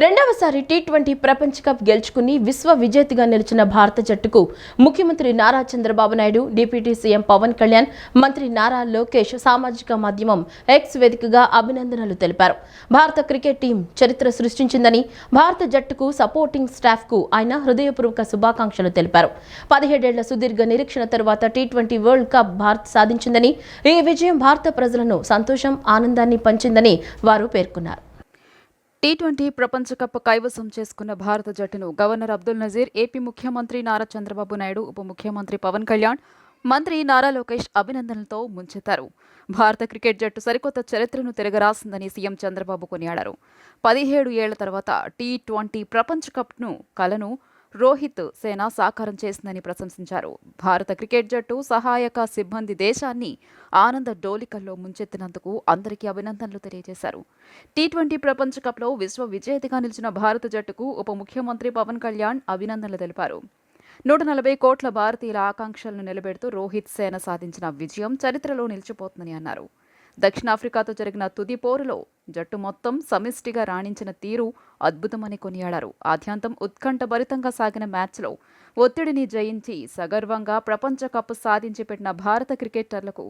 రెండవసారి టీ20 ప్రపంచ కప్ గెలుచుకుని విశ్వ విజేతగా నిలిచిన భారత జట్టుకు ముఖ్యమంత్రి నారా చంద్రబాబు నాయుడు, డిప్యూటీ సీఎం పవన్ కళ్యాణ్, మంత్రి నారా లోకేష్ సామాజిక మాధ్యమం ఎక్స్ వేదికగా అభినందనలు తెలిపారు. భారత క్రికెట్ టీం చరిత్ర సృష్టించిందని, భారత జట్టుకు సపోర్టింగ్ స్టాఫ్ కు ఆయన హృదయపూర్వక శుభాకాంక్షలు తెలిపారు. 17 ఏళ్ల సుదీర్ఘ నిరీక్షణ తరువాత టీ20 వరల్డ్ కప్ భారత్ సాధించిందని, ఈ విజయం భారత ప్రజలను సంతోషం, ఆనందాన్ని పంచిందని వారు పేర్కొన్నారు. టీ20 ప్రపంచ కప్ కైవసం చేసుకున్న భారత జట్టును గవర్నర్ అబ్దుల్ నజీర్, ఏపీ ముఖ్యమంత్రి నారా చంద్రబాబు నాయుడు, ఉప ముఖ్యమంత్రి పవన్ కళ్యాణ్, మంత్రి నారా లోకేష్ అభినందనలతో ముంచెత్తారు. భారత క్రికెట్ జట్టు సరికొత్త చరిత్రను తిరగరాసిందని సీఎం చంద్రబాబు కొనియాడారు. 17 ఏళ్ల తర్వాత టీ20 ప్రపంచ కప్ను కలను రోహిత్ సేన సాకారం చేసిందని ప్రశంసించారు. భారత క్రికెట్ జట్టు సహాయక సిబ్బంది దేశాన్ని ఆనంద డోలికల్లో ముంచెత్తినందుకు అందరికీ అభినందనలు తెలియజేశారు. టీ20 ప్రపంచ కప్లో విశ్వ విజేతగా నిలిచిన భారత జట్టుకు ఉప ముఖ్యమంత్రి పవన్ కళ్యాణ్ అభినందనలు తెలిపారు. 140 కోట్ల భారతీయుల ఆకాంక్షలను నిలబెడుతూ రోహిత్ సేన సాధించిన విజయం చరిత్రలో నిలిచిపోతుందని అన్నారు. దక్షిణాఫ్రికాతో జరిగిన తుది పోరులో జట్టు మొత్తం సమిష్టిగా రాణించిన తీరు అద్భుతమని కొనియాడారు. ఆద్యంతం ఉత్కంఠభరితంగా సాగిన మ్యాచ్లో ఒత్తిడిని జయించి సగర్వంగా ప్రపంచ కప్ సాధించి పెట్టిన భారత క్రికెటర్లకు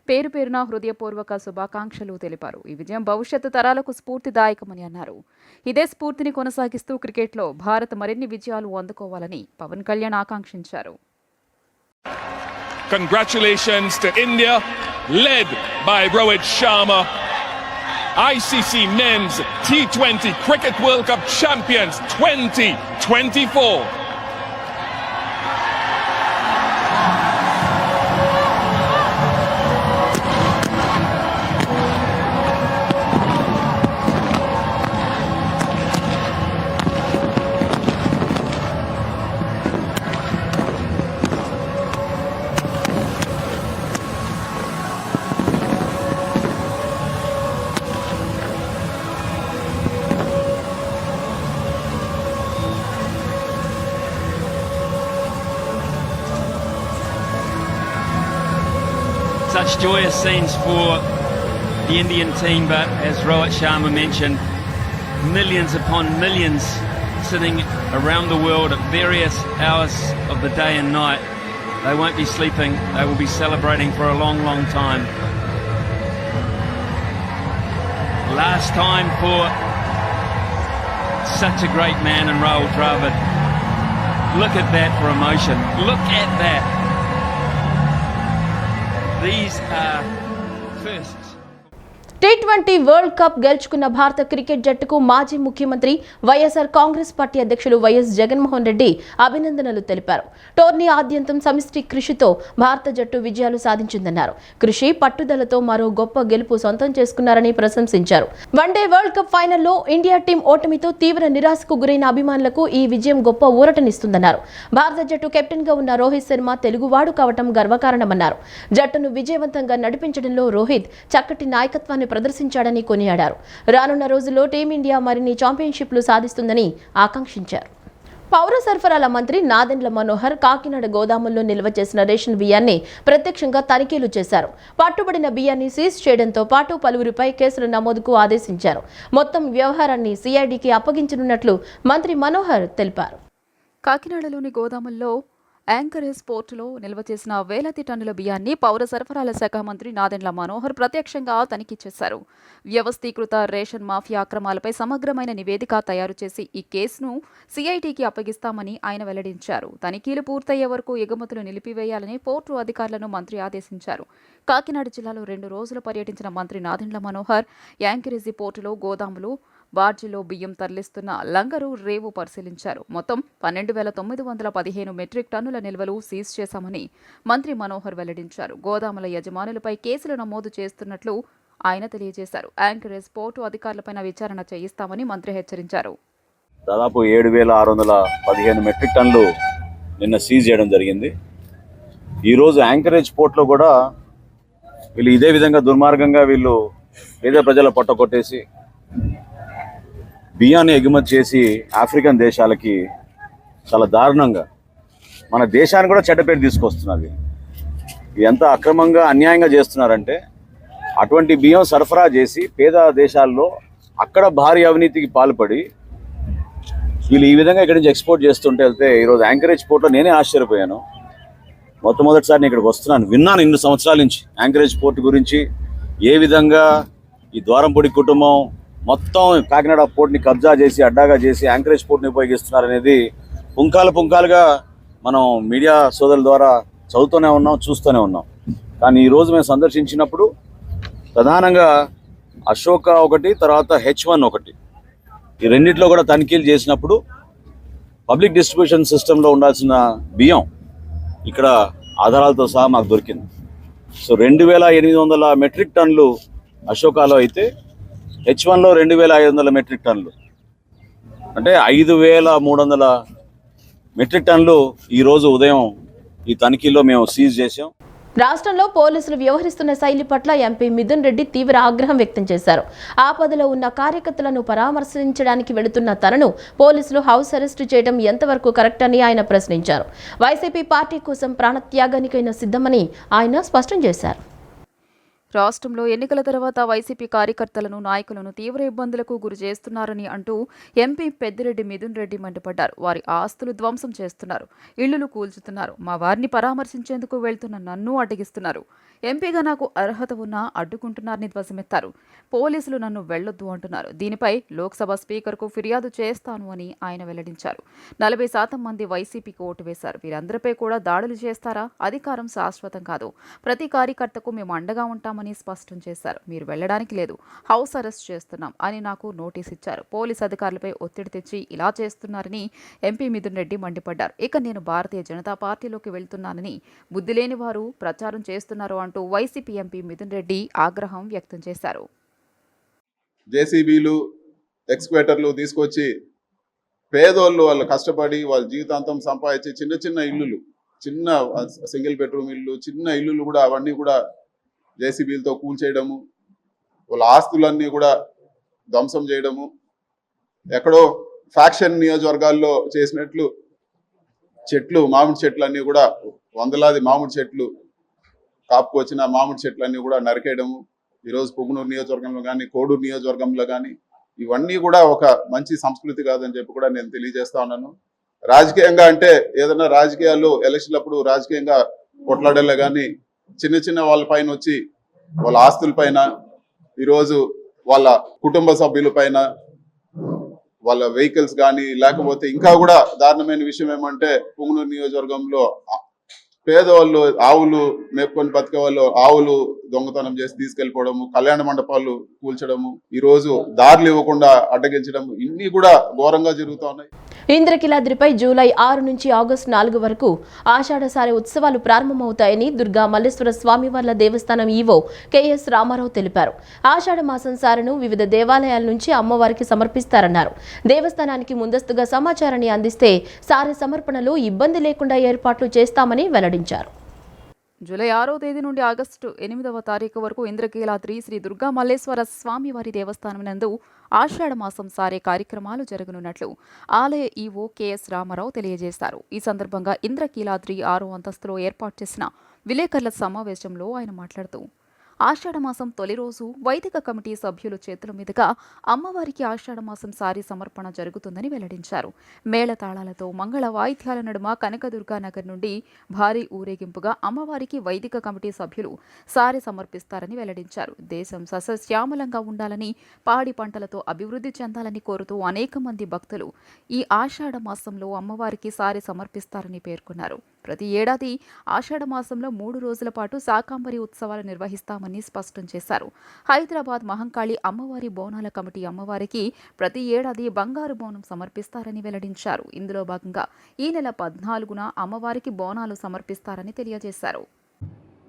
పేరు పేరున హృదయపూర్వక శుభాకాంక్షలు తెలిపారు. ఈ విజయం భవిష్యత్తు తరాలకు స్ఫూర్తిదాయకమని అన్నారు. ఇదే స్ఫూర్తిని కొనసాగిస్తూ క్రికెట్లో భారత్ మరిన్ని విజయాలు అందుకోవాలని పవన్ కళ్యాణ్ ఆకాంక్షించారు. Congratulations to India, led by Rohit Sharma, ICC Men's T20 Cricket World Cup champions 2024. Such joyous scenes for the Indian team, but as Rohit Sharma mentioned, millions upon millions sitting around the world at various hours of the day and night. They won't be sleeping, they will be celebrating for a long, long time. Last time for such a great man in Rahul Dravid. Look at that for emotion, look at that. These are firsts. T20 world cup గెలుచుకున్న భారత cricket జట్టుకు మాజీ ముఖ్యమంత్రి, YSR Congress party అధ్యక్షులు YS Jaganmohan Reddy అభినందనలు తెలిపారు. Tourney ఆద్యంతం సమిష్టి కృషితో భారత జట్టు విజయాలు సాధించిందన్నారు. కృషి, పట్టుదలతో మరో గొప్ప గెలుపు సొంతం చేసుకున్నారని ప్రశంసించారు. వన్డే వరల్డ్ కప్ ఫైనల్లో ఇండియా టీం ఓటమితో తీవ్ర నిరాశకు గురైన అభిమానులకు ఈ విజయం గొప్ప ఊరటనిస్తుందన్నారు. భారత జట్టు కెప్టెన్ గా ఉన్న రోహిత్ శర్మ తెలుగువాడు కావటం గర్వకారణమన్నారు. జట్టును విజయవంతంగా నడిపించడంలో రోహిత్ చక్కటి నాయకత్వాన్ని ప్రదర్శించాడని కొనియాడారు. రానున్న రోజుల్లో టీమిండియా మరిన్ని ఛాంపియన్షిప్లు సాధిస్తుందని ఆకాంక్షించారు. పౌర సరఫరాల మంత్రి నాదెండ్ల మనోహర్ కాకినాడ గోదాముల్లో నిల్వ చేసిన రేషన్ బియ్యాన్ని ప్రత్యక్షంగా తనిఖీలు చేశారు. పట్టుబడిన బియ్యాన్ని సీజ్ చేయడంతో పాటు పలువురిపై కేసుల నమోదుకు ఆదేశించారు. మొత్తం వ్యవహారాన్ని సిఐడికి అప్పగించనున్నట్లు మంత్రి మనోహర్ తెలిపారు. కాకినాడలోని గోదాముల్లో యాంకరేజ్ పోర్టులో నిల్వ చేసిన వేలాది టన్నుల బియ్యాన్ని పౌర సరఫరాల శాఖ మంత్రి నాదెండ్ల మనోహర్ ప్రత్యక్షంగా తనిఖీ చేశారు. వ్యవస్థీకృత రేషన్ మాఫియా అక్రమాలపై సమగ్రమైన నివేదిక తయారు చేసి ఈ కేసును సిఐటికి అప్పగిస్తామని ఆయన వెల్లడించారు. తనిఖీలు పూర్తయ్యే వరకు ఎగుమతులు నిలిపివేయాలని పోర్టు అధికారులను మంత్రి ఆదేశించారు. కాకినాడ జిల్లాలో 2 రోజులు పర్యటించిన మంత్రి నాదెండ్ల మనోహర్ యాంకరేజీ పోర్టులో గోదాములు, బార్జిలో బియ్యం తరలిస్తున్న లంగరు రేవు పరిశీలించారు. మొత్తం 12,915 మెట్రిక్ టన్నుల నిల్వలు సీజ్ చేశామని మంత్రి మనోహర్ వెల్లడించారు. గోదాముల యజమానులపై కేసులు నమోదు చేస్తున్నట్లు ఆయన తెలియజేశారు. యాంకరేజ్ పోర్టు అధికారులపై విచారణ చేయిస్తామని మంత్రి హెచ్చరించారు. దాదాపు 7,615 మెట్రిక్ టన్నులు నిన్న సీజ్ చేయడం జరిగింది. ఈరోజు యాంకరేజ్ పోర్ట్లో కూడా వీళ్ళు ఇదే విధంగా దుర్మార్గంగా వీళ్ళు పేద ప్రజల పొట్ట కొట్టేసి బియ్యాన్ని ఎగుమతి చేసి ఆఫ్రికన్ దేశాలకి చాలా దారుణంగా మన దేశాన్ని కూడా చెడ్డపేరు తీసుకొస్తున్నది. ఎంత అక్రమంగా అన్యాయంగా చేస్తున్నారంటే అటువంటి బియ్యం సరఫరా చేసి పేద దేశాల్లో అక్కడ భారీ అవినీతికి పాల్పడి వీళ్ళు ఈ విధంగా ఇక్కడి నుంచి ఎక్స్పోర్ట్ చేస్తుంటే వెళ్తే ఈరోజు యాంకరేజ్ పోర్ట్లో నేనే ఆశ్చర్యపోయాను. మొట్టమొదటిసారి నేను ఇక్కడికి వస్తున్నాను, విన్నాను ఇన్ని సంవత్సరాల నుంచి యాంకరేజ్ పోర్ట్ గురించి, ఏ విధంగా ఈ ద్వారంపూడి కుటుంబం మొత్తం కాకినాడ పోర్ట్ని కబ్జా చేసి అడ్డాగా చేసి యాంకరేజ్ పోర్ట్ని ఉపయోగిస్తున్నారనేది పుంకాలుగా మనం మీడియా సోదరుల ద్వారా చదువుతూనే ఉన్నాం, చూస్తూనే ఉన్నాం. కానీ ఈరోజు మేము సందర్శించినప్పుడు ప్రధానంగా అశోక ఒకటి, తర్వాత H1 ఒకటి, ఈ రెండిట్లో కూడా తనిఖీలు చేసినప్పుడు పబ్లిక్ డిస్ట్రిబ్యూషన్ సిస్టంలో ఉండాల్సిన బియ్యం ఇక్కడ ఆధారాలతో సహా మాకు దొరికింది. సో 2800 మెట్రిక్ టన్నులు అశోకాలో అయితే H1లో 2500 మెట్రిక్ టన్నులు, అంటే 5300 మెట్రిక్ టన్నులు ఈరోజు ఉదయం ఈ తనిఖీల్లో మేము సీజ్ చేసాం. రాష్ట్రంలో పోలీసులు వ్యవహరిస్తున్న శైలి పట్ల ఎంపీ మిథున్ రెడ్డి తీవ్ర ఆగ్రహం వ్యక్తం చేశారు. ఆపదలో ఉన్న కార్యకర్తలను పరామర్శించడానికి వెళుతున్న తనను పోలీసులు హౌస్ అరెస్టు చేయడం ఎంతవరకు కరెక్ట్ అని ఆయన ప్రశ్నించారు. వైసీపీ పార్టీ కోసం ప్రాణత్యాగానికైనా సిద్ధమని ఆయన స్పష్టం చేశారు. రాష్ట్రంలో ఎన్నికల తర్వాత వైసీపీ కార్యకర్తలను, నాయకులను తీవ్ర ఇబ్బందులకు గురి చేస్తున్నారని అంటూ ఎంపీ పెద్దిరెడ్డి మిథున్ రెడ్డి మండిపడ్డారు. వారి ఆస్తులు ధ్వంసం చేస్తున్నారు, ఇళ్లులు కూల్చుతున్నారు, మా వారిని పరామర్శించేందుకు వెళ్తున్న నన్ను అడ్డగిస్తున్నారు, ఎంపీగా నాకు అర్హత ఉన్నా అడ్డుకుంటున్నారని ధ్వజమెత్తారు. పోలీసులు నన్ను వెళ్లొద్దు అంటున్నారు. దీనిపై లోక్సభ స్పీకర్కు ఫిర్యాదు చేస్తాను అని ఆయన వెల్లడించారు. 40% మంది వైసీపీకి ఓటు వేశారు. వీరందరిపై కూడా దాడులు చేస్తారా? అధికారం శాశ్వతం కాదు. ప్రతి కార్యకర్తకు మేము అండగా ఉంటామని స్పష్టం చేశారు. మీరు వెళ్లడానికి లేదు, హౌస్ అరెస్ట్ చేస్తున్నాం అని నాకు నోటీస్ ఇచ్చారు. పోలీస్ అధికారులపై ఒత్తిడి తెచ్చి ఇలా చేస్తున్నారని ఎంపీ మిథున్ రెడ్డి మండిపడ్డారు. ఇక నేను భారతీయ జనతా పార్టీలోకి వెళ్తున్నానని బుద్ధి లేని వారు ప్రచారం చేస్తున్నారు అంటూ వైసీపీ ఎంపీ మిథున్ రెడ్డి ఆగ్రహం వ్యక్తం చేశారు. జేసీబీలు, ఎక్స్క్వేటర్లు తీసుకొచ్చి పేదోళ్ళు వాళ్ళు కష్టపడి వాళ్ళ జీవితాంతం సంపాదించి చిన్న ఇల్లులు, చిన్న సింగిల్ బెడ్రూమ్ ఇల్లు, చిన్న ఇల్లులు కూడా అవన్నీ కూడా జేసీబీలతో కూల్చేయడము, వాళ్ళ ఆస్తులన్నీ కూడా ధ్వంసం చేయడము, ఎక్కడో ఫ్యాక్షన్ నియోజకవర్గాల్లో చేసినట్లు చెట్లు, మామిడి చెట్లు అన్నీ కూడా వందలాది మామిడి చెట్లు, కాపుకొచ్చిన మామిడి చెట్లు అన్నీ కూడా నరికేయడము, ఈరోజు పొంగునూరు నియోజకవర్గంలో కానీ కోడూరు నియోజకవర్గంలో కానీ ఇవన్నీ కూడా ఒక మంచి సంస్కృతి కాదని చెప్పి కూడా నేను తెలియజేస్తా ఉన్నాను. రాజకీయంగా అంటే ఏదైనా రాజకీయాల్లో ఎలక్షన్లప్పుడు రాజకీయంగా కొట్లాడలే కానీ చిన్న వాళ్ళ పైన వచ్చి వాళ్ళ ఆస్తుల పైన, ఈరోజు వాళ్ళ కుటుంబ సభ్యుల పైన, వాళ్ళ వెహికల్స్ కానీ, లేకపోతే ఇంకా కూడా దారుణమైన విషయం ఏమంటే పొంగునూరు నియోజకవర్గంలో పేదవాళ్ళు ఆవులు మేపుకొని బతికే వాళ్ళు ఆవులు దొంగతనం చేసి తీసుకెళ్లిపోవడము, కళ్యాణ మండపాలు కూల్చడము, ఈరోజు దారులు ఇవ్వకుండా అడ్డగించడం, ఇన్ని కూడా ఘోరంగా జరుగుతూ ఉన్నాయి. ఇంద్రకీలాద్రిపై జూలై 6 నుంచి ఆగస్టు 4 వరకు ఆషాఢసారి ఉత్సవాలు ప్రారంభమవుతాయని దుర్గా మల్లేశ్వర స్వామివార్ల దేవస్థానం ఈవో కెఎస్ రామారావు తెలిపారు. ఆషాఢ మాసం సారెను వివిధ దేవాలయాల నుంచి అమ్మవారికి సమర్పిస్తారన్నారు. దేవస్థానానికి ముందస్తుగా సమాచారాన్ని అందిస్తే సారె సమర్పణలో ఇబ్బంది లేకుండా ఏర్పాట్లు చేస్తామని వెల్లడించారు. జూలై 6వ తేదీ నుండి ఆగస్టు 8వ తారీఖు వరకు ఇంద్రకీలాద్రి శ్రీ దుర్గా మల్లేశ్వర స్వామివారి దేవస్థానం నందు ఆషాఢ మాసం సారే కార్యక్రమాలు జరగనున్నట్లు ఆలయ ఈవో కెఎస్ రామారావు తెలియజేశారు. ఈ సందర్భంగా ఇంద్రకీలాద్రి 6వ అంతస్తులో ఏర్పాటు చేసిన విలేకరుల సమావేశంలో ఆయన మాట్లాడుతూ ఆషాఢమాసం తొలి రోజు వైదిక కమిటీ సభ్యుల చేతుల మీదుగా అమ్మవారికి ఆషాఢమాసం సారీ సమర్పణ జరుగుతుందని వెల్లడించారు. మేళతాళాలతో మంగళ వాయిద్యాల నడుమ కనకదుర్గా నగర్ నుండి భారీ ఊరేగింపుగా అమ్మవారికి వైదిక కమిటీ సభ్యులు సారీ సమర్పిస్తారని వెల్లడించారు. దేశం సస్యశ్యామలంగా ఉండాలని, పాడి పంటలతో అభివృద్ధి చెందాలని కోరుతూ అనేక మంది భక్తులు ఈ ఆషాఢ మాసంలో అమ్మవారికి సారీ సమర్పిస్తారని పేర్కొన్నారు. ప్రతి ఏడాది ఆషాఢ మాసంలో 3 రోజుల పాటు శాకాంబరి ఉత్సవాలు నిర్వహిస్తామని స్పష్టం చేశారు. హైదరాబాద్ మహంకాళి అమ్మవారి బోనాల కమిటీ అమ్మవారికి ప్రతి ఏడాది బంగారు బోనం సమర్పిస్తారని వెల్లడించారు. ఇందులో భాగంగా ఈ నెల 14న అమ్మవారికి బోనాలు సమర్పిస్తారని తెలియజేశారు.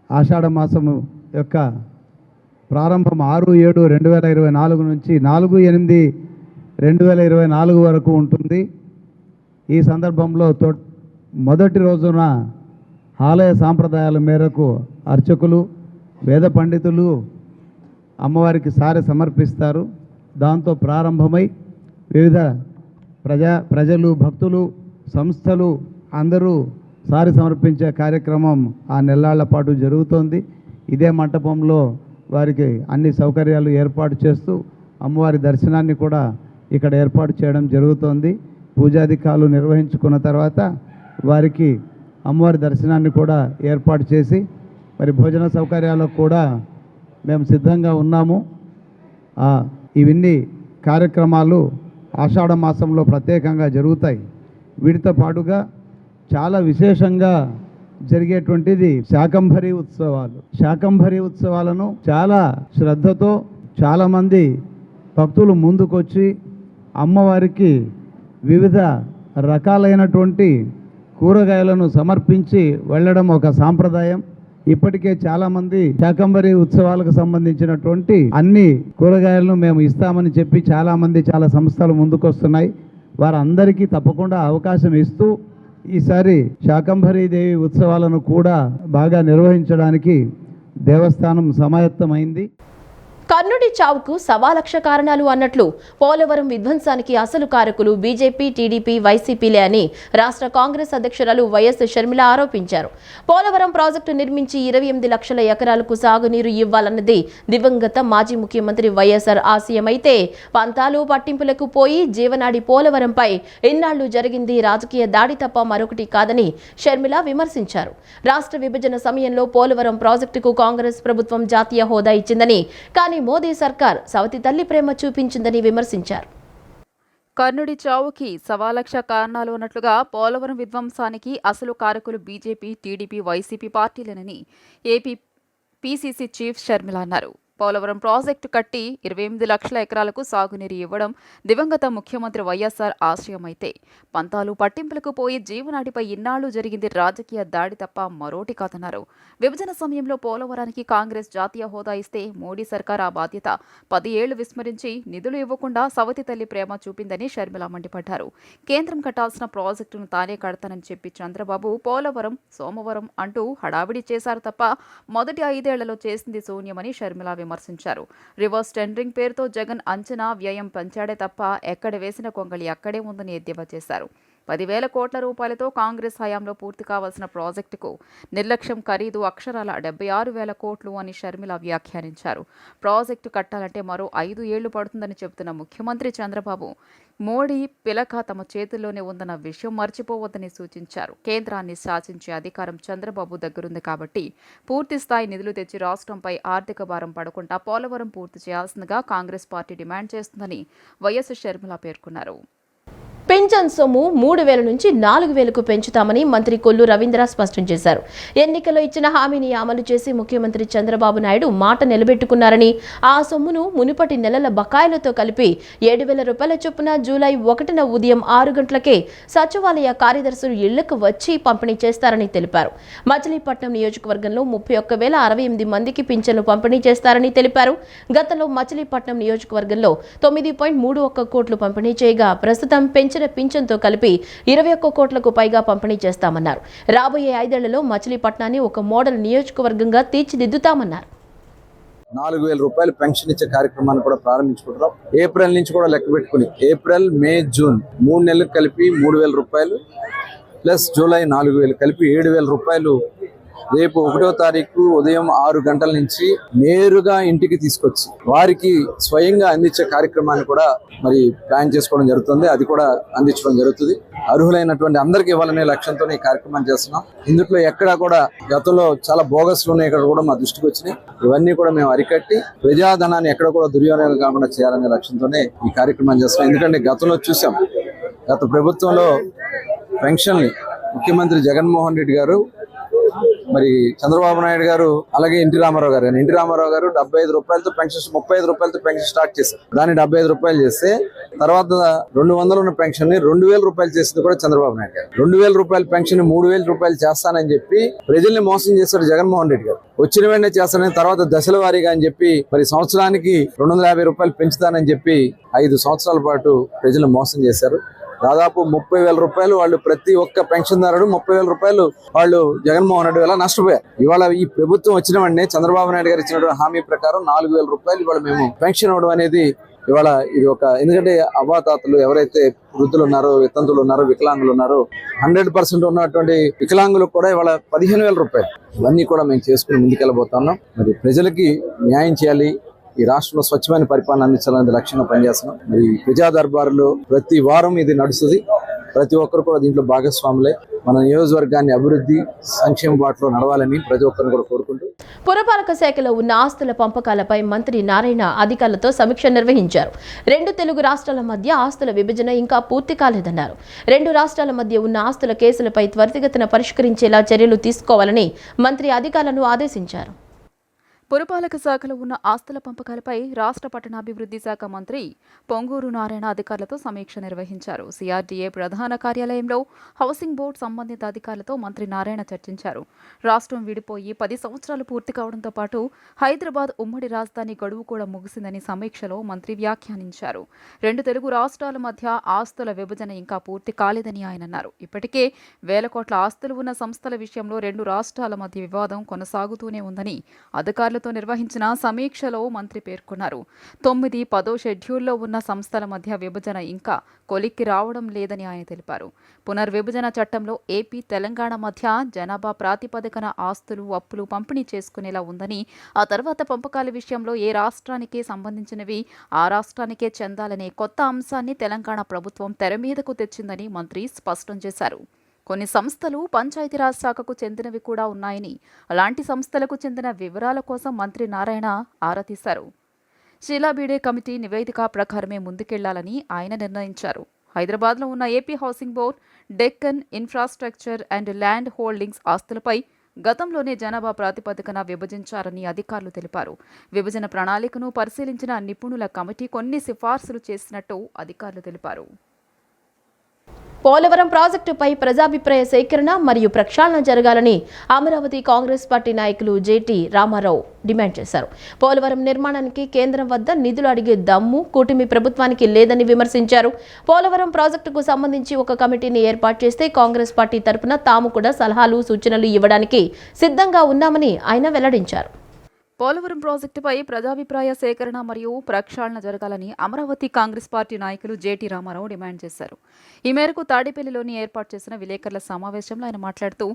ఆషాఢ మాసము యొక్క ప్రారంభం 6/7/2024 నుంచి 4/8/2024 వరకు ఉంటుంది. ఈ సందర్భంలో మొదటి రోజున ఆలయ సాంప్రదాయాల మేరకు అర్చకులు, వేద పండితులు అమ్మవారికి సారె సమర్పిస్తారు. దాంతో ప్రారంభమై వివిధ ప్రజలు, భక్తులు, సంస్థలు అందరూ సారె సమర్పించే కార్యక్రమం ఆ నెల్లాళ్ల పాటు జరుగుతోంది. ఇదే మంటపంలో వారికి అన్ని సౌకర్యాలు ఏర్పాటు చేస్తూ అమ్మవారి దర్శనాన్ని కూడా ఇక్కడ ఏర్పాటు చేయడం జరుగుతోంది. పూజాధికాలు నిర్వహించుకున్న తర్వాత వారికి అమ్మవారి దర్శనాన్ని కూడా ఏర్పాటు చేసి మరి భోజన సౌకర్యాలకు కూడా మేము సిద్ధంగా ఉన్నాము. ఇవన్నీ కార్యక్రమాలు ఆషాఢ మాసంలో ప్రత్యేకంగా జరుగుతాయి. వీటితో పాటుగా చాలా విశేషంగా జరిగేటువంటిది శాకంభరి ఉత్సవాలు. శాకంభరి ఉత్సవాలను చాలా శ్రద్ధతో చాలామంది భక్తులు ముందుకొచ్చి అమ్మవారికి వివిధ రకాలైనటువంటి కూరగాయలను సమర్పించి వెళ్ళడం ఒక సాంప్రదాయం. ఇప్పటికే చాలామంది శాకంబరి ఉత్సవాలకు సంబంధించినటువంటి అన్ని కూరగాయలను మేము ఇస్తామని చెప్పి చాలామంది చాలా సంస్థలు ముందుకొస్తున్నాయి. వారందరికీ తప్పకుండా అవకాశం ఇస్తూ ఈసారి శాకంబరి దేవి ఉత్సవాలను కూడా బాగా నిర్వహించడానికి దేవస్థానం సమాయత్తమైంది. కర్ణుడి చావుకు 1,00,000 కారణాలు అన్నట్లు పోలవరం విధ్వంసానికి అసలు కారకులు బీజేపీ, టీడీపీ, వైసీపీలే అని రాష్ట్ర కాంగ్రెస్ అధ్యక్షురాలు వైఎస్ షర్మిల ఆరోపించారు. పోలవరం ప్రాజెక్టు నిర్మించి 28 లక్షల ఎకరాలకు సాగునీరు ఇవ్వాలన్నది దివంగత మాజీ ముఖ్యమంత్రి వైఎస్ఆర్ ఆశయమైతే పంతాలు పట్టింపులకు పోయి జీవనాడి పోలవరంపై ఇన్నాళ్లు జరిగింది రాజకీయ దాడి తప్ప మరొకటి కాదని షర్మిల విమర్శించారు. రాష్ట్ర విభజన సమయంలో పోలవరం ప్రాజెక్టుకు కాంగ్రెస్ ప్రభుత్వం జాతీయ హోదా ఇచ్చిందని, కానీ మోదీ సర్కార్ సవతి తల్లి ప్రేమ చూపించిందని విమర్శించారు. కర్ణుడి చావుకి 1,00,000 కారణాలు ఉన్నట్లుగా పోలవరం విధ్వంసానికి అసలు కారకులు బీజేపీ, టీడీపీ, వైసీపీ పార్టీలేనని ఏపీ పీసీసీ చీఫ్ షర్మిల అన్నారు. పోలవరం ప్రాజెక్టు కట్టి 28 లక్షల ఎకరాలకు సాగునీరు ఇవ్వడం దివంగత ముఖ్యమంత్రి వైఎస్ఆర్ ఆశయమైతే పంతాలు పట్టింపులకు పోయి జీవనాడిపై ఇన్నాళ్లు జరిగింది రాజకీయ దాడి తప్ప మరోటి కాదన్నారు. విభజన సమయంలో పోలవరానికి కాంగ్రెస్ జాతీయ హోదా ఇస్తే మోడీ సర్కార్ ఆ బాధ్యత 10 ఏళ్లు విస్మరించి నిధులు ఇవ్వకుండా సవతి తల్లి ప్రేమ చూపిందని షర్మిల మండిపడ్డారు. కేంద్రం కట్టాల్సిన ప్రాజెక్టును తానే కడతానని చెప్పి చంద్రబాబు పోలవరం, సోమవరం అంటూ హడావిడి చేశారు తప్ప మొదటి 5 ఏళ్లలో చేసింది శూన్యమని షర్మిల విమర్శించారు. రివర్స్ టెండరింగ్ పేరుతో జగన్ అంచనా వ్యయం పెంచాడే తప్ప ఎక్కడ వేసిన కొంగళి అక్కడే ఉందని ఎద్దేవా చేశారు. 10,000 కోట్ల రూపాయలతో కాంగ్రెస్ హయాంలో పూర్తి కావాల్సిన ప్రాజెక్టుకు నిర్లక్ష్యం ఖరీదు అక్షరాల 76,000 కోట్లు అని షర్మిల వ్యాఖ్యానించారు. ప్రాజెక్టు కట్టాలంటే మరో 5 ఏళ్లు పడుతుందని చెబుతున్న ముఖ్యమంత్రి చంద్రబాబు మోడీ పిలక తమ చేతుల్లోనే ఉందన్న విషయం మర్చిపోవద్దని సూచించారు. కేంద్రాన్ని శాసించే అధికారం చంద్రబాబు దగ్గరుంది కాబట్టి పూర్తి స్థాయి నిధులు తెచ్చి రాష్ట్రంపై ఆర్థిక భారం పడకుండా పోలవరం పూర్తి చేయాల్సిందిగా కాంగ్రెస్ పార్టీ డిమాండ్ చేస్తుందని వైఎస్ షర్మిల పేర్కొన్నారు. పింఛన్ సొమ్ము 3,000 నుంచి 4,000కు పెంచుతామని మంత్రి కొల్లు రవీంద్ర స్పష్టం చేశారు. ఎన్నికల్లో ఇచ్చిన హామీని అమలు చేసి ముఖ్యమంత్రి చంద్రబాబు నాయుడు మాట నిలబెట్టుకున్నారని, ఆ సొమ్మును మునుపటి నెలల బకాయిలతో కలిపి 7,000 రూపాయల చొప్పున జూలై 1న ఉదయం 6 గంటలకే సచివాలయ కార్యదర్శులు ఇళ్లకు వచ్చి పంపిణీ చేస్తారని తెలిపారు. మచిలీపట్నం నియోజకవర్గంలో 31,068 మందికి పింఛన్లు పంపిణీ చేస్తారని తెలిపారు. గతంలో మచిలీపట్నం నియోజకవర్గంలో 9.31 కోట్లు పంపిణీ చేయగా ప్రస్తుతం పెంచిన పింఛన్తో కలిపి 21 కోట్లకు పైగా పంపిణీ చేస్తామన్నారు. రాబోయే 5 ఏళ్లలో మచిలీపట్నాన్ని ఒక మోడల్ నియోజకవర్గంగా తీర్చిదిద్దుతామన్నారు. 4,000 రూపాయలు పెన్షన్ ఇచ్చే కార్యక్రమాన్ని కూడా ప్రారంభించుకుంటున్నాం. ఏప్రిల్ నుంచి కూడా లెక్క పెట్టుకుని ఏప్రిల్, మే, జూన్ 3 నెలలకు కలిపి 3,000 రూపాయలు ప్లస్ జూలై 4,000 కలిపి 7,000 రూపాయలు రేపు 1వ తారీఖు ఉదయం 6 గంటల నుంచి నేరుగా ఇంటికి తీసుకొచ్చి వారికి స్వయంగా అందించే కార్యక్రమాన్ని కూడా మరి ప్లాన్ చేసుకోవడం జరుగుతుంది. అది కూడా అందించడం జరుగుతుంది. అర్హులైనటువంటి అందరికీ ఇవ్వాలనే లక్ష్యంతో ఈ కార్యక్రమం చేస్తున్నాం. ఇందులో ఎక్కడా కూడా గతంలో చాలా బోగస్లు ఉన్నాయి, ఇక్కడ కూడా మా దృష్టికి వచ్చినాయి. ఇవన్నీ కూడా మేము అరికట్టి ప్రజాధనాన్ని ఎక్కడ కూడా దుర్వినియోగం కాకుండా చేయాలనే లక్ష్యంతోనే ఈ కార్యక్రమం చేస్తున్నాం. ఎందుకంటే గతంలో చూసాం, గత ప్రభుత్వంలో పెన్షన్ని ముఖ్యమంత్రి జగన్మోహన్ రెడ్డి గారు, మరి చంద్రబాబు నాయుడు గారు, అలాగే ఎన్టీ రామారావు గారు 75 రూపాయలతో పెన్షన్, 35 రూపాయలతో పెన్షన్ స్టార్ట్ చేశారు. దాన్ని 75 రూపాయలు చేస్తే తర్వాత 200 ఉన్న పెన్షన్ ని 2,000 రూపాయలు చేసింది కూడా చంద్రబాబు నాయుడు గారు. 2,000 రూపాయల పెన్షన్ ని 3,000 రూపాయలు చేస్తానని చెప్పి ప్రజల్ని మోసం చేశారు జగన్మోహన్ రెడ్డి గారు. వచ్చిన వెంటనే చేస్తానని, తర్వాత దశల వారీగా అని చెప్పి మరి సంవత్సరానికి 250 రూపాయలు పెంచుతానని చెప్పి 5 సంవత్సరాల పాటు ప్రజలు మోసం చేశారు. దాదాపు 30,000 రూపాయలు వాళ్ళు ప్రతి ఒక్క పెన్షన్దారుడు 30,000 రూపాయలు వాళ్ళు జగన్మోహన్ రెడ్డి వల్ల నష్టపోయారు. ఇవాళ ఈ ప్రభుత్వం వచ్చిన వెంటనే చంద్రబాబు నాయుడు గారు ఇచ్చిన హామీ ప్రకారం 4,000 రూపాయలు ఇవాళ మేము పెన్షన్ ఇవ్వడం అనేది ఇవాళ ఇది ఒక, ఎందుకంటే అవ్వాతాతలు ఎవరైతే వృద్ధులు ఉన్నారో, వితంతులు ఉన్నారో, వికలాంగులు ఉన్నారో 100% ఉన్నటువంటి వికలాంగులకు కూడా ఇవాళ 15,000 రూపాయలు ఇవన్నీ కూడా మేము చేసుకుని ముందుకెళ్ళబోతున్నాం. మరి ప్రజలకి న్యాయం చేయాలి, ఈ రాష్ట్రంలో స్వచ్ఛమైన పరిపాలన అందించాలనేది లక్ష్యంగా పనిచేస్తున్నాం. మరి ప్రజా దర్బారులో ప్రతి వారం ఇది నడుస్తుంది. ప్రతి ఒక్కరు కూడా దీంట్లో భాగస్వాములే మన నియోజకవర్గాన్ని అభివృద్ధి సంక్షేమ బాటలో నడవాలని ప్రతి ఒక్కరిని కూడా కోరుకుంటూ పురపాలక శాఖలో ఉన్న ఆస్తుల పంపకాలపై మంత్రి నారాయణ అధికారులతో సమీక్ష నిర్వహించారు. 2 తెలుగు రాష్ట్రాల మధ్య ఆస్తుల విభజన ఇంకా పూర్తి కాలేదన్నారు. 2 రాష్ట్రాల మధ్య ఉన్న ఆస్తుల కేసులపై త్వరితగతిన పరిష్కరించేలా చర్యలు తీసుకోవాలని మంత్రి అధికారులను ఆదేశించారు. పురపాలక శాఖలో ఉన్న ఆస్తుల పంపకాలపై రాష్ట్ర పట్టణాభివృద్ధి శాఖ మంత్రి పొంగూరు నారాయణ అధికారులతో సమీక్ష నిర్వహించారు. సిఆర్డీఏ ప్రధాన కార్యాలయంలో హౌసింగ్ బోర్డు సంబంధిత అధికారులతో మంత్రి నారాయణ చర్చించారు. రాష్ట్రం విడిపోయి 10 సంవత్సరాలు పూర్తి కావడంతో పాటు హైదరాబాద్ ఉమ్మడి రాజధాని గడువు కూడా ముగిసిందని సమీక్షలో మంత్రి వ్యాఖ్యానించారు. 2 తెలుగు రాష్ట్రాల మధ్య ఆస్తుల విభజన ఇంకా పూర్తి కాలేదని ఆయన అన్నారు. ఇప్పటికే వేల కోట్ల ఆస్తులు ఉన్న సంస్థల విషయంలో 2 రాష్ట్రాల మధ్య వివాదం కొనసాగుతూనే ఉందని అధికారులతో నిర్వహించిన సమీక్షలో మంత్రి పేర్కొన్నారు. 9, 10 షెడ్యూల్లో ఉన్న సంస్థల మధ్య విభజన ఇంకా కొలిక్కి రావడం లేదని ఆయన తెలిపారు. పునర్విభజన చట్టంలో ఏపీ, తెలంగాణ మధ్య జనాభా ప్రాతిపదికన ఆస్తులు, అప్పులు పంపిణీ చేసుకునేలా ఉందని, ఆ తర్వాత పంపకాల విషయంలో ఏ రాష్ట్రానికే సంబంధించినవి ఆ రాష్ట్రానికే చెందాలనే కొత్త అంశాన్ని తెలంగాణ ప్రభుత్వం తెర మీదకు తెచ్చిందని మంత్రి స్పష్టం చేశారు. కొన్ని సంస్థలు పంచాయతీరాజ్ శాఖకు చెందినవి కూడా ఉన్నాయని, అలాంటి సంస్థలకు చెందిన వివరాల కోసం మంత్రి నారాయణ ఆరా తీశారు. షీలాబీడే కమిటీ నివేదిక ప్రకారమే ముందుకెళ్లాలని ఆయన నిర్ణయించారు. హైదరాబాద్లో ఉన్న AP housing board, Deccan infrastructure and land holdings ఆస్తులపై గతంలోనే జనాభా ప్రాతిపదికన విభజించారని అధికారులు తెలిపారు. విభజన ప్రణాళికను పరిశీలించిన నిపుణుల కమిటీ కొన్ని సిఫార్సులు చేసినట్టు అధికారులు తెలిపారు. పోలవరం ప్రాజెక్టుపై ప్రజాభిప్రాయ సేకరణ మరియు ప్రక్షాళన జరగాలని అమరావతి కాంగ్రెస్ పార్టీ నాయకులు జేటీ రామారావు డిమాండ్ చేశారు. పోలవరం నిర్మాణానికి కేంద్రం వద్ద నిధులు అడిగే దమ్ము కూటమి ప్రభుత్వానికి లేదని విమర్శించారు. పోలవరం ప్రాజెక్టుకు సంబంధించి ఒక కమిటీని ఏర్పాటు చేస్తే కాంగ్రెస్ పార్టీ తరపున తాము కూడా సలహాలు, సూచనలు ఇవ్వడానికి సిద్ధంగా ఉన్నామని ఆయన వెల్లడించారు. పోలవరం ప్రాజెక్టుపై ప్రజాభిప్రాయ సేకరణ మరియు ప్రక్షాళన జరగాలని అమరావతి కాంగ్రెస్ పార్టీ నాయకులు జేటీ రామారావు డిమాండ్ చేశారు. ఈ మేరకు తాడేపల్లిలోని ఏర్పాటు చేసిన విలేకరుల సమావేశంలో ఆయన మాట్లాడుతూ,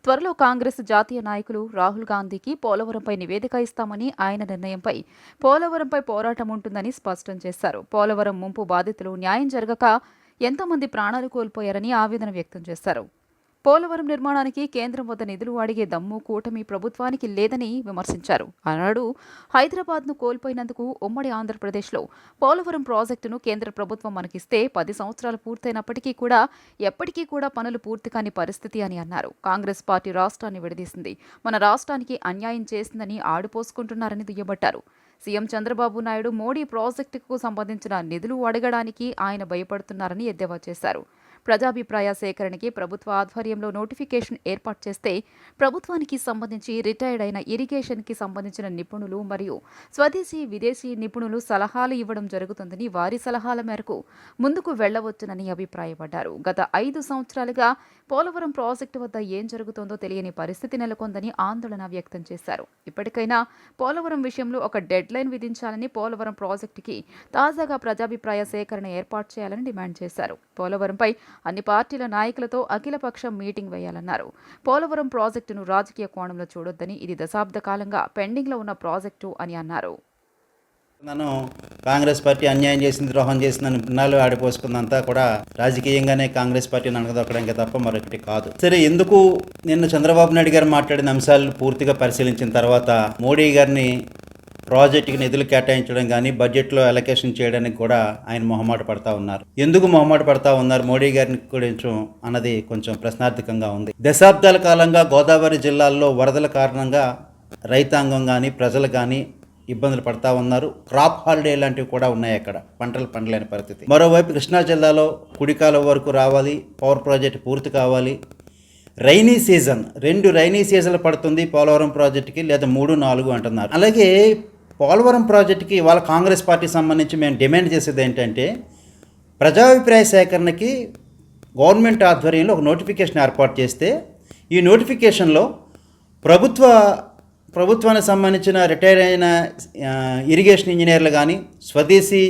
త్వరలో కాంగ్రెస్ జాతీయ నాయకులు రాహుల్ గాంధీకి పోలవరంపై నివేదిక ఇస్తామని, ఆయన నిర్ణయంపై పోలవరంపై పోరాటం ఉంటుందని స్పష్టం చేశారు. పోలవరం ముంపు బాధితులు న్యాయం జరగక ఎంతోమంది ప్రాణాలు కోల్పోయారని ఆవేదన వ్యక్తం చేశారు. పోలవరం నిర్మాణానికి కేంద్రం వద్ద నిధులు అడిగే దమ్ము కూటమి ప్రభుత్వానికి లేదని విమర్శించారు. ఆనాడు హైదరాబాద్ను కోల్పోయినందుకు ఉమ్మడి ఆంధ్రప్రదేశ్లో పోలవరం ప్రాజెక్టును కేంద్ర ప్రభుత్వం మనకిస్తే 10 సంవత్సరాలు పూర్తయినప్పటికీ కూడా ఎప్పటికీ కూడా పనులు పూర్తి కాని పరిస్థితి అని అన్నారు. కాంగ్రెస్ పార్టీ రాష్ట్రాన్ని విడదీసింది, మన రాష్ట్రానికి అన్యాయం చేసిందని ఆడిపోసుకుంటున్నారని దుయ్యబట్టారు. సీఎం చంద్రబాబు నాయుడు మోడీ ప్రాజెక్టుకు సంబంధించిన నిధులు అడగడానికి ఆయన భయపడుతున్నారని ఎద్దేవా చేశారు. ప్రజాభిప్రాయ సేకరణకి ప్రభుత్వ ఆధ్వర్యంలో నోటిఫికేషన్ ఏర్పాటు చేస్తే ప్రభుత్వానికి సంబంధించి రిటైర్డ్ అయిన ఇరిగేషన్కి సంబంధించిన నిపుణులు మరియు స్వదేశీ, విదేశీ నిపుణులు సలహాలు ఇవ్వడం జరుగుతుందని, వారి సలహాల మేరకు ముందుకు వెళ్లవచ్చునని అభిప్రాయపడ్డారు. గత 5 సంవత్సరాలుగా పోలవరం ప్రాజెక్టు వద్ద ఏం జరుగుతుందో తెలియని పరిస్థితి నెలకొందని ఆందోళన వ్యక్తం చేశారు. ఇప్పటికైనా పోలవరం విషయంలో ఒక డెడ్ లైన్ విధించాలని, పోలవరం ప్రాజెక్టుకి తాజాగా ప్రజాభిప్రాయ సేకరణ ఏర్పాటు చేయాలని డిమాండ్ చేశారు. పోలవరంపై అన్ని పార్టీల నాయకులతో అఖిలపక్షం మీటింగ్ వేయాలన్నారు. పోలవరం ప్రాజెక్టును రాజకీయ కోణంలో చూడొద్దని, ఇది దశాబ్ద కాలంగా పెండింగ్లో ఉన్న ప్రాజెక్టు అని అన్నారు. నన్ను కాంగ్రెస్ పార్టీ అన్యాయం చేసింది, ద్రోహం చేసిందని పిన్నాలు ఆడిపోసుకుందంతా కూడా రాజకీయంగానే కాంగ్రెస్ పార్టీని అనగదొక్కడానికి తప్ప మరొకటి కాదు. సరే, ఎందుకు నిన్న చంద్రబాబు నాయుడు గారు మాట్లాడిన అంశాలను పూర్తిగా పరిశీలించిన తర్వాత మోడీ గారిని ప్రాజెక్టుకి నిధులు కేటాయించడం కానీ బడ్జెట్లో అలొకేషన్ చేయడానికి కూడా ఆయన మొహమాట పడతా ఉన్నారు. ఎందుకు మొహమాట పడతా ఉన్నారు మోడీ గారిని గురించి అన్నది కొంచెం ప్రశ్నార్థకంగా ఉంది. దశాబ్దాల కాలంగా గోదావరి జిల్లాల్లో వరదల కారణంగా రైతాంగం కానీ ప్రజలు కానీ ఇబ్బందులు పడతా ఉన్నారు. క్రాప్ హాలిడే లాంటివి కూడా ఉన్నాయి, అక్కడ పంటలు పండలేని పరిస్థితి. మరోవైపు కృష్ణా జిల్లాలో కుడికాలం వరకు రావాలి, పవర్ ప్రాజెక్ట్ పూర్తి కావాలి. రైనీ సీజన్ 2 రైనీ సీజన్లు పడుతుంది పోలవరం ప్రాజెక్టుకి, లేదా 3, 4 అంటున్నారు. అలాగే పోలవరం ప్రాజెక్టుకి వాళ్ళ కాంగ్రెస్ పార్టీకి సంబంధించి మేము డిమాండ్ చేసేది ఏంటంటే, ప్రజాభిప్రాయ సేకరణకి గవర్నమెంట్ ఆధ్వర్యంలో ఒక నోటిఫికేషన్ ఏర్పాటు చేస్తే, ఈ నోటిఫికేషన్లో ప్రభుత్వానికి సంబంధించిన రిటైర్ అయిన ఇరిగేషన్ ఇంజనీర్లు కానీ, స్వదేశీ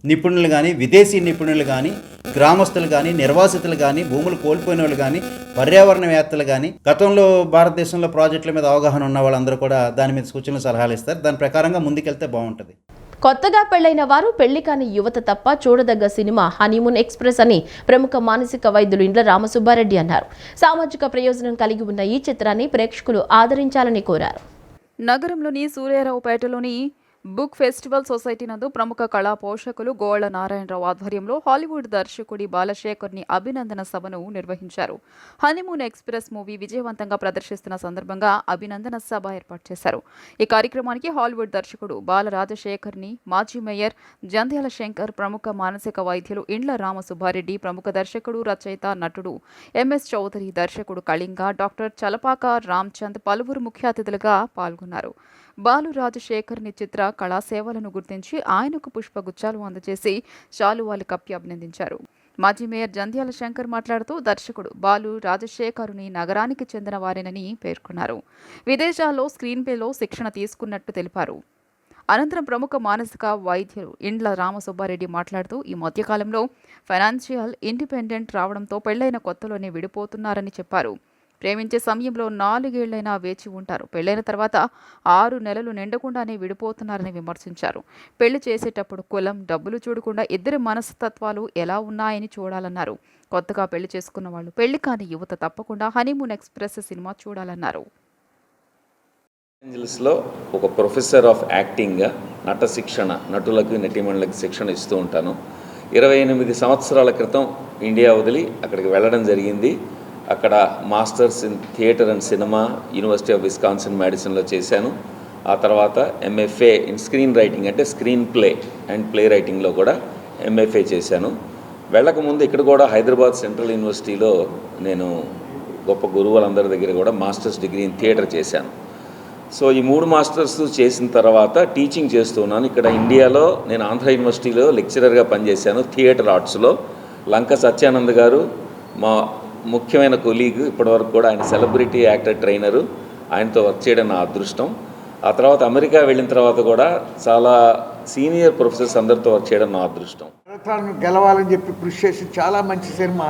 నిపుణులు కానీ, విదేశీ నిపుణులు కానీ, గ్రామస్తులు కానీ, నిర్వాసితులు కానీ, భూములు కోల్పోయిన వాళ్ళు కానీ, పర్యావరణవేత్తలు కానీ, గతంలో భారతదేశంలో ప్రాజెక్టుల మీద అవగాహన ఉన్న వాళ్ళందరూ కూడా దాని మీద సూచనలు, సలహాలు ఇస్తారు. దాని ప్రకారంగా ముందుకెళ్తే బాగుంటుంది. కొత్తగా పెళ్లైన వారు పెళ్లి కాని యువత తప్ప చూడదగ్గ సినిమా హనీమూన్ ఎక్స్ప్రెస్ అని ప్రముఖ మానసిక వైద్యులు ఇండ్ల రామసుబ్బారెడ్డి అన్నారు. సామాజిక ప్రయోజనం కలిగి ఉన్న ఈ చిత్రాన్ని ప్రేక్షకులు ఆదరించాలని కోరారు. నగరంలోని సూర్యారావుపేటలోని బుక్ ఫెస్టివల్ సొసైటీ నందు ప్రముఖ కళా పోషకులు గోళ్ల నారాయణరావు ఆధ్వర్యంలో హాలీవుడ్ దర్శకుడి బాలశేఖర్ని అభినందన సభను నిర్వహించారు. హనీమూన్ ఎక్స్ప్రెస్ మూవీ విజయవంతంగా ప్రదర్శిస్తున్న సందర్భంగా అభినందన సభ ఏర్పాటు చేశారు. ఈ కార్యక్రమానికి హాలీవుడ్ దర్శకుడు బాల రాజశేఖర్ని, మాజీ మేయర్ జంధ్యాల శంకర్, ప్రముఖ మానసిక వైద్యులు ఇండ్ల రామసుబ్బారెడ్డి, ప్రముఖ దర్శకుడు, రచయిత, నటుడు ఎంఎస్ చౌదరి, దర్శకుడు కళింగ, డాక్టర్ చలపాక రామ్చంద్ పలువురు ముఖ్య అతిథులుగా పాల్గొన్నారు. బాలు రాజశేఖర్ని చిత్ర కళా సేవలను గుర్తించి ఆయనకు పుష్పగుచ్చాలు అందజేసి శాలువాలు కప్పి అభినందించారు. మాజీ మేయర్ జంధ్యాల శంకర్ మాట్లాడుతూ దర్శకుడు బాలు రాజశేఖరుని నగరానికి చెందిన వారేనని పేర్కొన్నారు. విదేశాల్లో స్క్రీన్ ప్లేలో శిక్షణ తీసుకున్నట్టు తెలిపారు. అనంతరం ప్రముఖ మానసిక వైద్యులు ఇండ్ల రామసుబ్బారెడ్డి మాట్లాడుతూ ఈ మధ్యకాలంలో ఫైనాన్షియల్ ఇండిపెండెంట్ రావడంతో పెళ్లైన కొత్తలోనే విడిపోతున్నారని చెప్పారు. ప్రేమించే సమయంలో 4 ఏళ్లైనా వేచి ఉంటారు. పెళ్లైన తర్వాత 6 నెలలు నిండకుండానే విడిపోతున్నారని విమర్శించారు. పెళ్లి చేసేటప్పుడు కులం, డబ్బులు చూడకుండా ఇద్దరి మనస్తత్వాలు ఎలా ఉన్నాయని చూడాలన్నారు. కొత్తగా పెళ్లి చేసుకున్న వాళ్ళు, పెళ్లి కాని యువత తప్పకుండా హనీమూన్ ఎక్స్ప్రెస్ సినిమా చూడాలన్నారు. ఏంజల్స్లో ఒక ప్రొఫెసర్ ఆఫ్ యాక్టింగ్గా నట శిక్షణ, నటులకు నటీమణులకు శిక్షణ ఇస్తూ ఉంటాను. 28 సంవత్సరాల క్రితం ఇండియా వదిలి అక్కడికి వెళ్ళడం జరిగింది. అక్కడ masters in theatre and cinema university of Wisconsin మ్యాడిసన్లో చేశాను. ఆ తర్వాత ఎంఎఫ్ఏ ఇన్ స్క్రీన్ రైటింగ్ అంటే స్క్రీన్ ప్లే అండ్ ప్లే రైటింగ్లో కూడా ఎంఎఫ్ఏ చేశాను. వెళ్ళకముందు ఇక్కడ కూడా హైదరాబాద్ సెంట్రల్ యూనివర్సిటీలో నేను గొప్ప గురువులందరి దగ్గర కూడా మాస్టర్స్ డిగ్రీ ఇన్ థియేటర్ చేశాను. సో ఈ 3 మాస్టర్స్ చేసిన తర్వాత టీచింగ్ చేస్తున్నాను. ఇక్కడ ఇండియాలో నేను ఆంధ్ర యూనివర్సిటీలో లెక్చరర్గా పనిచేశాను. థియేటర్ ఆర్ట్స్లో లంక సత్యానంద్ గారు మా ముఖ్యమైన కొలీగ్, ఇప్పటివరకు కూడా ఆయన సెలబ్రిటీ యాక్టర్ ట్రైనరు, ఆయనతో వర్క్ చేయడం నా అదృష్టం. ఆ తర్వాత అమెరికా వెళ్ళిన తర్వాత కూడా చాలా సీనియర్ ప్రొఫెసర్స్ అందరితో వర్క్ చేయడం నా అదృష్టం. గెలవాలని చెప్పి కృషి చేసి చాలా మంచి సినిమా.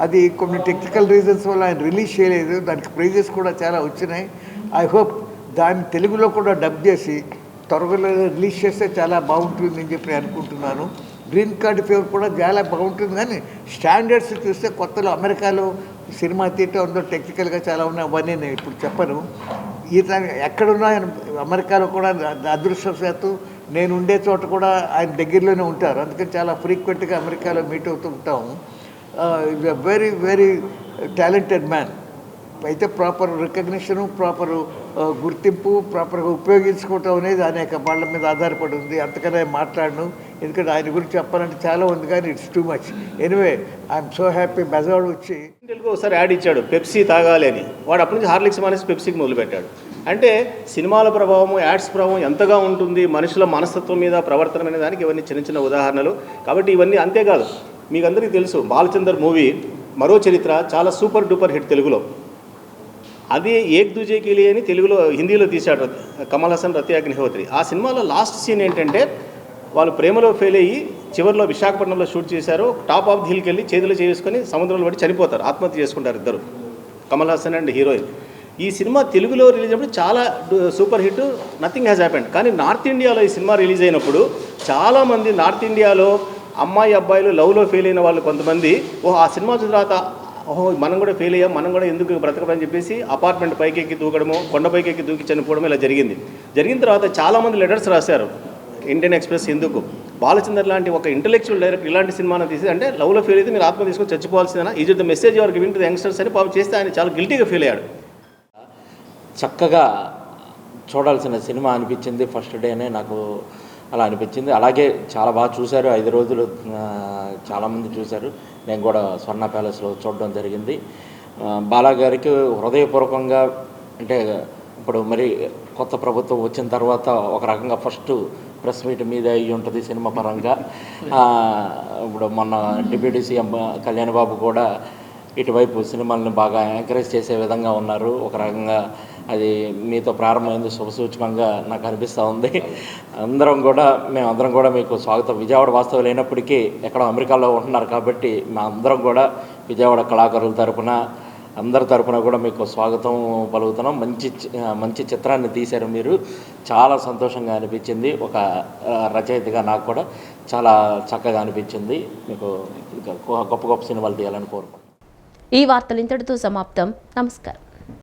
అది కొన్ని టెక్నికల్ రీజన్స్ వల్ల ఆయన రిలీజ్ చేయలేదు. దానికి ప్రైజెస్ కూడా చాలా వచ్చినాయి. ఐ హోప్ దాన్ని తెలుగులో కూడా డబ్ చేసి త్వరగా రిలీజ్ చేస్తే చాలా బాగుంటుందని చెప్పి అనుకుంటున్నాను. గ్రీన్ కార్డ్ ఫేవర్ కూడా చాలా బాగుంటుంది. కానీ స్టాండర్డ్స్ చూస్తే కొత్తలో అమెరికాలో సినిమా థియేటర్ ఉందో టెక్నికల్గా చాలా ఉన్నాయి. అవన్నీ నేను ఇప్పుడు చెప్పను. ఎక్కడున్నా ఆయన అమెరికాలో కూడా అదృష్టవశాత్తు నేను ఉండే చోట కూడా ఆయన దగ్గరలోనే ఉంటారు. అందుకని చాలా ఫ్రీక్వెంట్గా అమెరికాలో మీట్ అవుతూ ఉంటాము. Very very talented man. అయితే ప్రాపర్ రికగ్నిషను, ప్రాపర్ గుర్తింపు ప్రాపర్గా ఉపయోగించుకోవటం అనేది అనేక వాళ్ళ మీద ఆధారపడి ఉంది. అంతకనే మాట్లాడను, ఎందుకంటే ఆయన గురించి చెప్పాలంటే చాలా ఉంది, కానీ it's too much. Anyway I'm so happy. Bezawada వచ్చి తెలుగు ఒకసారి యాడ్ ఇచ్చాడు, పెప్సీ తాగాలి అని. వాడు అప్పటి నుంచి హార్లిక్స్ మానేసి పెప్సీకి మొదలుపెట్టాడు. అంటే సినిమాల ప్రభావం, యాడ్స్ ప్రభావం ఎంతగా ఉంటుంది మనుషుల మనస్తత్వం మీద, ప్రవర్తన అనే దానికి ఇవన్నీ చిన్న చిన్న ఉదాహరణలు. కాబట్టి ఇవన్నీ అంతేకాదు, మీకు అందరికీ తెలుసు బాలచందర్ మూవీ మరో చరిత్ర చాలా సూపర్ డూపర్ హిట్ తెలుగులో. అది ఏక్ దూజే కే లియే అని తెలుగులో, హిందీలో తీశాడు కమల్ హాసన్, రతి అగ్నిహోత్రి. ఆ సినిమాలో లాస్ట్ సీన్ ఏంటంటే వాళ్ళు ప్రేమలో ఫెయిల్ అయ్యి చివరిలో విశాఖపట్నంలో షూట్ చేశారు. టాప్ ఆఫ్ ది హిల్కి వెళ్ళి చేతులు చేసుకొని సముద్రంలో పడి చనిపోతారు, ఆత్మహత్య చేసుకుంటారు ఇద్దరు, కమల్ హాసన్ అండ్ హీరోయిన్. ఈ సినిమా తెలుగులో రిలీజ్ అయినప్పుడు చాలా super hit, nothing has happened. కానీ నార్త్ ఇండియాలో ఈ సినిమా రిలీజ్ అయినప్పుడు చాలామంది నార్త్ ఇండియాలో అమ్మాయి అబ్బాయిలు లవ్లో ఫెయిల్ అయిన వాళ్ళు కొంతమంది, ఆ సినిమా తర్వాత మనం కూడా ఫెయిల్ అయ్యాం, మనం కూడా ఎందుకు బ్రతకమని చెప్పేసి అపార్ట్మెంట్ పైకి ఎక్కి దూకడము, కొండ పైకి ఎక్కి దూకి చనిపోవడం ఇలా జరిగింది. జరిగిన తర్వాత చాలామంది లెటర్స్ రాశారు ఇండియన్ ఎక్స్ప్రెస్ ఎందుకు బాలచందర్ లాంటి ఒక ఇంటలెక్చువల్ డైరెక్టర్ ఇలాంటి సినిమాను తీసి, అంటే లవ్లో ఫెయిల్ అయితే మీరు ఆత్మ తీసుకొని చచ్చిపోవాల్సిందేనా, is it the message your giving to the youngsters అని పాపం చేస్తే ఆయన చాలా గిల్టీగా ఫీల్ అయ్యాడు. చక్కగా చూడాల్సిన సినిమా అనిపించింది. ఫస్ట్ డేనే నాకు అలా అనిపించింది. అలాగే చాలా బాగా చూశారు, 5 రోజులు చాలామంది చూశారు. నేను కూడా స్వర్ణ ప్యాలెస్లో చూడడం జరిగింది. బాలాగారికి హృదయపూర్వకంగా, అంటే ఇప్పుడు మరి కొత్త ప్రభుత్వం వచ్చిన తర్వాత ఒక రకంగా ఫస్ట్ ప్రెస్ మీట్ మీద అయ్యి ఉంటుంది సినిమా పరంగా. ఇప్పుడు మొన్న డిప్యూటీ సీఎం కళ్యాణ్ బాబు కూడా ఇటువైపు సినిమాలను బాగా ఎంకరేజ్ చేసే విధంగా ఉన్నారు. ఒక రకంగా అది మీతో ప్రారంభమైంది శుభసూచకంగా నాకు అనిపిస్తూ ఉంది. మేమందరం కూడా మీకు స్వాగతం. విజయవాడ వాస్తవం లేనప్పటికీ ఎక్కడో అమెరికాలో ఉంటున్నారు కాబట్టి మా అందరం కూడా విజయవాడ కళాకారుల తరపున అందరి తరపున కూడా మీకు స్వాగతం పలుకుతున్నాం. మంచి చిత్రాన్ని తీశారు మీరు. చాలా సంతోషంగా అనిపించింది. ఒక రచయితగా నాకు కూడా చాలా చక్కగా అనిపించింది. మీకు ఇంకా గొప్ప సినిమాలు తీయాలని కోరుకుంటున్నాను. ఈ వార్తలు ఇంతటితో సమాప్తం. నమస్కారం.